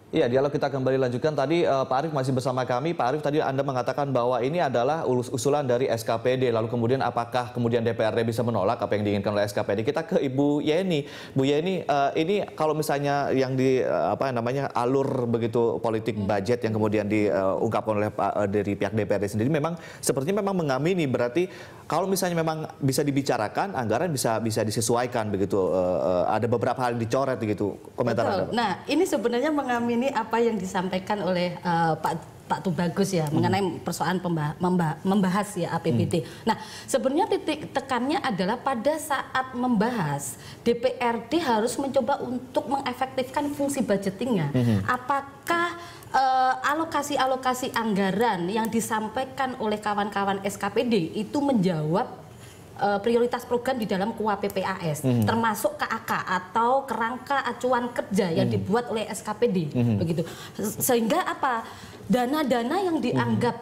Iya, dialog kita kembali lanjutkan. Tadi Pak Arief masih bersama kami. Pak Arief, tadi Anda mengatakan bahwa ini adalah usulan dari SKPD. Lalu kemudian apakah kemudian DPRD bisa menolak apa yang diinginkan oleh SKPD? Kita ke Ibu Yeni. Bu Yeni, ini kalau misalnya yang di alur begitu politik budget yang kemudian diungkapkan oleh dari pihak DPRD sendiri memang sepertinya memang mengamini, berarti kalau misalnya memang bisa dibicarakan, anggaran bisa disesuaikan begitu. Ada beberapa hal yang dicoret begitu. Komentar Anda, Pak. Nah, ini sebenarnya mengamini apa yang disampaikan oleh Pak Tubagus ya mengenai persoalan membahas ya APBD. Nah, sebenarnya titik tekannya adalah pada saat membahas DPRD harus mencoba untuk mengefektifkan fungsi budgetingnya. Apakah alokasi-alokasi anggaran yang disampaikan oleh kawan-kawan SKPD itu menjawab prioritas program di dalam KUAP-PAS, termasuk KAK atau kerangka acuan kerja yang dibuat oleh SKPD, begitu. Sehingga apa? Dana-dana yang dianggap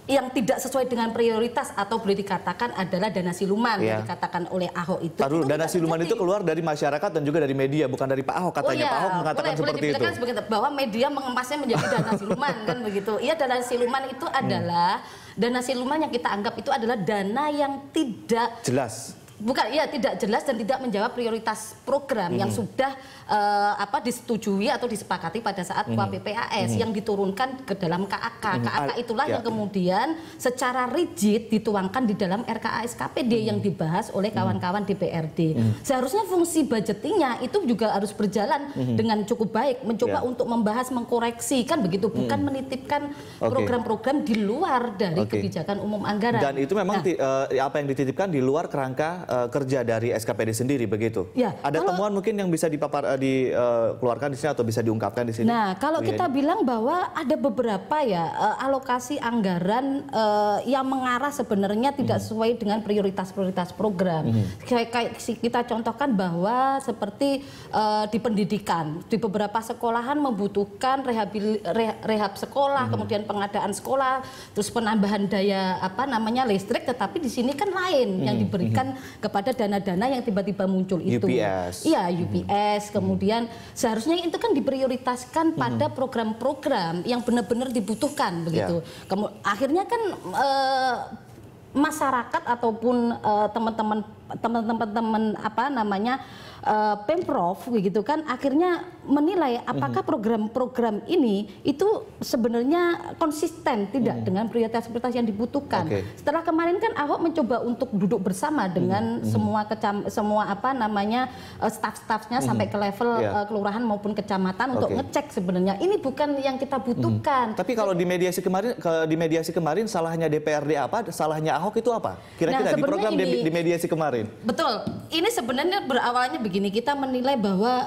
yang tidak sesuai dengan prioritas atau boleh dikatakan adalah dana siluman yang dikatakan oleh Ahok itu. Dana siluman itu keluar dari masyarakat dan juga dari media, bukan dari Pak Ahok katanya. Pak Ahok mengatakan seperti itu. Bahwa media mengemasnya menjadi dana siluman kan begitu. Iya, dana siluman itu adalah dana siluman yang kita anggap itu adalah dana yang tidak jelas. Bukan, ya tidak jelas dan tidak menjawab prioritas program yang sudah disetujui atau disepakati pada saat KUAP-PAS yang diturunkan ke dalam KAK. KAK itulah yang kemudian secara rigid dituangkan di dalam RKA SKPD yang dibahas oleh kawan-kawan DPRD. Seharusnya fungsi budgetingnya itu juga harus berjalan dengan cukup baik, mencoba untuk membahas, mengkoreksi kan begitu, bukan menitipkan program-program di luar dari kebijakan umum anggaran. Dan itu memang apa yang dititipkan di luar kerangka kerja dari SKPD sendiri begitu. Ya, ada temuan mungkin yang bisa dikeluarkan di sini atau bisa diungkapkan di sini. Nah, kalau kita bilang bahwa ada beberapa alokasi anggaran yang mengarah sebenarnya tidak sesuai dengan prioritas-prioritas program. Kayak kita contohkan bahwa seperti di pendidikan, di beberapa sekolahan membutuhkan rehab sekolah, kemudian pengadaan sekolah, terus penambahan daya listrik, tetapi di sini kan lain yang diberikan kepada dana-dana yang tiba-tiba muncul itu. UPS. Iya, UPS. Kemudian seharusnya itu kan diprioritaskan pada program-program yang benar-benar dibutuhkan begitu. Akhirnya kan masyarakat ataupun teman-teman Pemprov begitu kan akhirnya menilai apakah program-program ini itu sebenarnya konsisten tidak dengan prioritas-prioritas yang dibutuhkan. Setelah kemarin kan Ahok mencoba untuk duduk bersama dengan semua staf-stafnya sampai ke level kelurahan maupun kecamatan untuk ngecek sebenarnya ini bukan yang kita butuhkan. Tapi kalau di mediasi kemarin salahnya DPRD apa? Salahnya Ahok itu apa? Kira-kira di program di mediasi kemarin. Betul. Ini sebenarnya berawalnya begini, kita menilai bahwa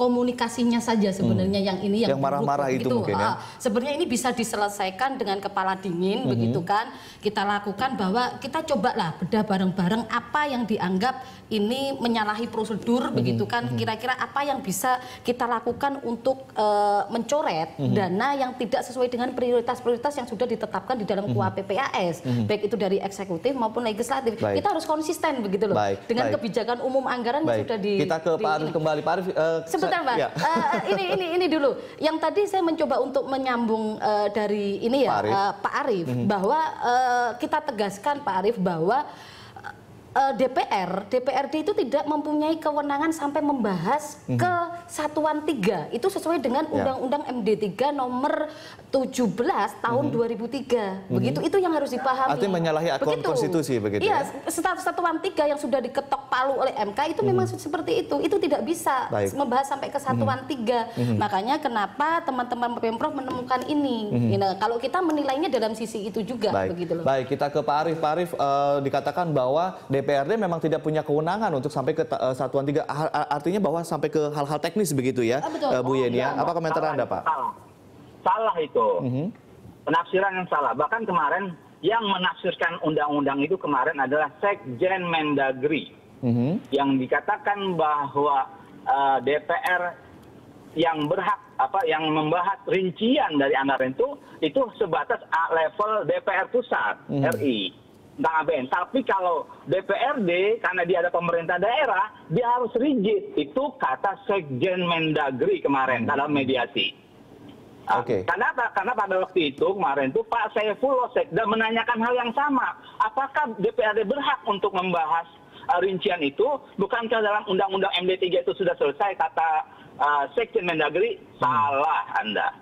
komunikasinya saja sebenarnya yang marah-marah itu mungkin ya. Sebenarnya ini bisa diselesaikan dengan kepala dingin begitu kan. Kita lakukan bahwa kita cobalah bedah bareng-bareng apa yang dianggap ini menyalahi prosedur begitu kan. Kira-kira apa yang bisa kita lakukan untuk mencoret dana yang tidak sesuai dengan prioritas-prioritas yang sudah ditetapkan di dalam KUAP-PAS, baik itu dari eksekutif maupun legislatif. Kita harus konsisten begitu loh dengan kebijakan umum anggaran yang sudah kita ke Pak Arief kembali. Pak Arief, sebentar Pak, ini dulu. Yang tadi saya mencoba untuk menyambung dari ini ya Pak Arief, bahwa kita tegaskan Pak Arief bahwa DPRD itu tidak mempunyai kewenangan sampai membahas ke Satuan 3. Itu sesuai dengan Undang-Undang MD 3 nomor 17 tahun 2003. Begitu, itu yang harus dipahami. Artinya menyalahi konstitusi begitu. Iya, Satuan 3 yang sudah diketok palu oleh MK itu memang seperti itu. Itu tidak bisa membahas sampai ke Satuan 3. Makanya kenapa teman-teman Pemprov menemukan ini. Kalau kita menilainya dalam sisi itu juga begitu loh. Baik, kita ke Pak Arief. Pak Arief, dikatakan bahwa DPRD memang tidak punya kewenangan untuk sampai ke Satuan 3. Artinya bahwa sampai ke hal-hal teknis begitu ya, Bu Yeni. Apa komentar Anda, Pak? Salah itu. Penafsiran yang salah. Bahkan kemarin yang menafsirkan undang-undang itu kemarin adalah Sekjen Mendagri. Yang dikatakan bahwa DPR yang berhak yang membahas rincian dari anggaran itu sebatas level DPR pusat RI. tentang APBN. Tapi kalau DPRD, karena dia ada pemerintah daerah, dia harus rigid. Itu kata Sekjen Mendagri kemarin dalam mediasi. Oke. Karena pada waktu itu kemarin tuh Pak Saifullah Sekda menanyakan hal yang sama. Apakah DPRD berhak untuk membahas rincian itu? Bukankah dalam Undang-Undang MD3 itu sudah selesai, kata Sekjen Mendagri? Salah Anda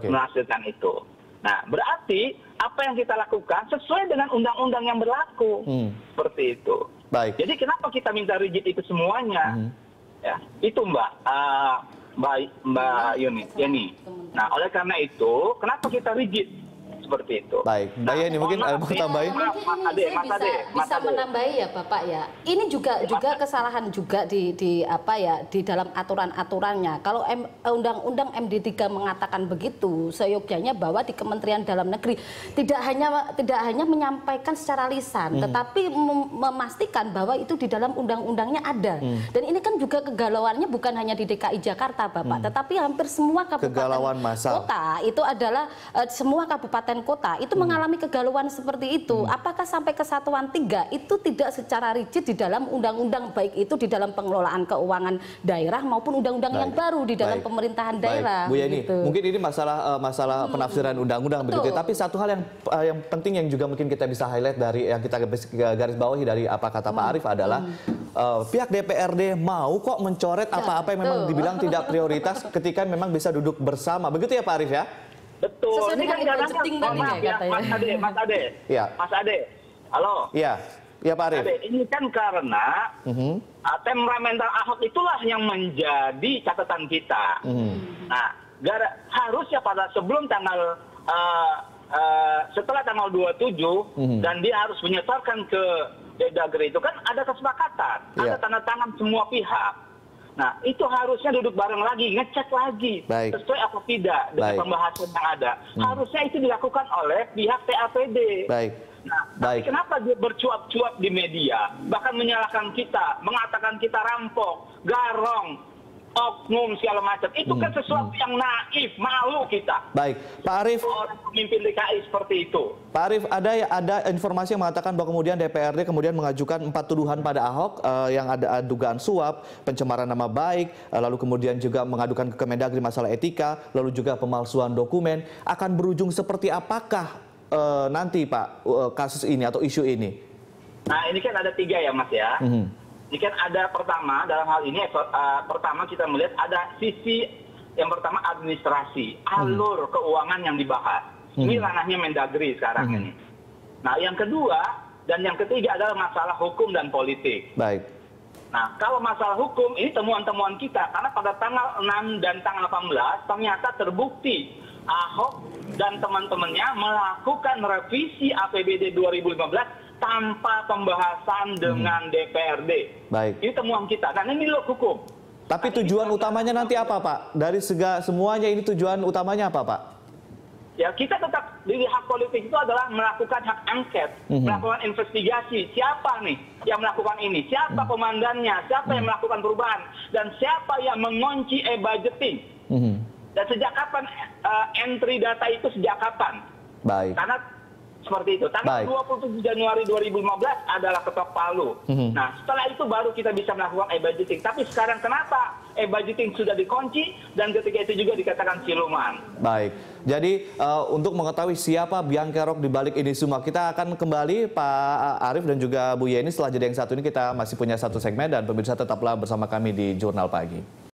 menafsirkan itu. Nah, berarti apa yang kita lakukan sesuai dengan undang-undang yang berlaku. Seperti itu. Baik. Jadi kenapa kita minta rigid itu semuanya? Ya, itu Mbak Yeni. Nah, oleh karena itu, kenapa kita rigid seperti itu? Baik, Mbak Yeni mungkin mau tambahin? Mas Ade, bisa menambahi ya Bapak ya. Ini juga kesalahan juga di dalam aturan-aturannya. Kalau Undang-Undang MD3 mengatakan begitu, seyogyanya bahwa di Kementerian Dalam Negeri tidak hanya menyampaikan secara lisan, tetapi memastikan bahwa itu di dalam undang-undangnya ada. Dan ini kan juga kegalauannya bukan hanya di DKI Jakarta, Bapak, tetapi hampir semua kabupaten kota itu adalah semua kabupaten kota itu mengalami kegalauan seperti itu. Apakah sampai Kesatuan 3 itu tidak secara rigid di dalam undang-undang, baik itu di dalam pengelolaan keuangan daerah maupun undang-undang yang baru di dalam pemerintahan daerah. Bu Yeni, gitu. mungkin ini masalah penafsiran undang-undang begitu. Tapi satu hal yang penting yang juga mungkin kita bisa highlight dari yang kita garis bawahi dari apa kata Pak Arief adalah pihak DPRD mau kok mencoret apa-apa yang memang dibilang tidak prioritas ketika memang bisa duduk bersama. Begitu ya Pak Arief ya? Betul. Ini kan Mas Ade. Ya. Mas Ade. Halo. Iya. Iya Pak Arief. Ade, ini kan karena temperamental Ahok itulah yang menjadi catatan kita. Nah, harusnya sebelum tanggal setelah tanggal 27 dan dia harus menyetorkan ke Mendagri itu kan ada kesepakatan, ada tanda tangan semua pihak. Nah, itu harusnya duduk bareng lagi, ngecek lagi sesuai apa tidak dengan pembahasan yang ada. Harusnya itu dilakukan oleh pihak TAPD. Nah, tapi kenapa dia bercuap-cuap di media, bahkan menyalahkan kita, mengatakan kita rampok, garong, oknum segala macam. Itu kan sesuatu yang naif, malu kita. Baik, Pak Arief. Orang pemimpin DKI seperti itu. Pak Arief, ada informasi yang mengatakan bahwa kemudian DPRD kemudian mengajukan 4 tuduhan pada Ahok yang ada dugaan suap, pencemaran nama baik, lalu kemudian juga mengadukan ke Kemendagri masalah etika, lalu juga pemalsuan dokumen. Akan berujung seperti apakah nanti Pak kasus ini atau isu ini? Nah, ini kan ada 3 ya Mas ya. Ini kan ada pertama dalam hal ini pertama kita melihat ada sisi yang pertama administrasi, alur keuangan yang dibahas. Ini ranahnya Mendagri sekarang ini. Nah, yang kedua dan yang ketiga adalah masalah hukum dan politik. Baik. Nah, kalau masalah hukum ini temuan-temuan kita karena pada tanggal 6 dan tanggal 18 ternyata terbukti Ahok dan teman-temannya melakukan revisi APBD 2015 tanpa pembahasan dengan DPRD. Baik. Ini temuan kita, karena ini loh hukum. Tapi tujuan utamanya nanti apa Pak? Dari semuanya ini tujuan utamanya apa Pak? Ya, kita tetap di hak politik itu adalah melakukan hak angket, melakukan investigasi. Siapa nih yang melakukan ini? Siapa komandannya? Siapa yang melakukan perubahan? Dan siapa yang mengunci e-budgeting? Dan sejak kapan entry data itu sejak kapan? Baik. Karena seperti itu. Tanggal 27 Januari 2015 adalah ketok palu. Nah, setelah itu baru kita bisa melakukan e-budgeting. Tapi sekarang kenapa e-budgeting sudah dikunci dan ketika itu juga dikatakan siluman? Baik. Jadi untuk mengetahui siapa biang kerok di balik ini semua, kita akan kembali Pak Arief dan juga Bu Yeni setelah jeda yang satu ini. Kita masih punya satu segmen dan pemirsa tetaplah bersama kami di Jurnal Pagi.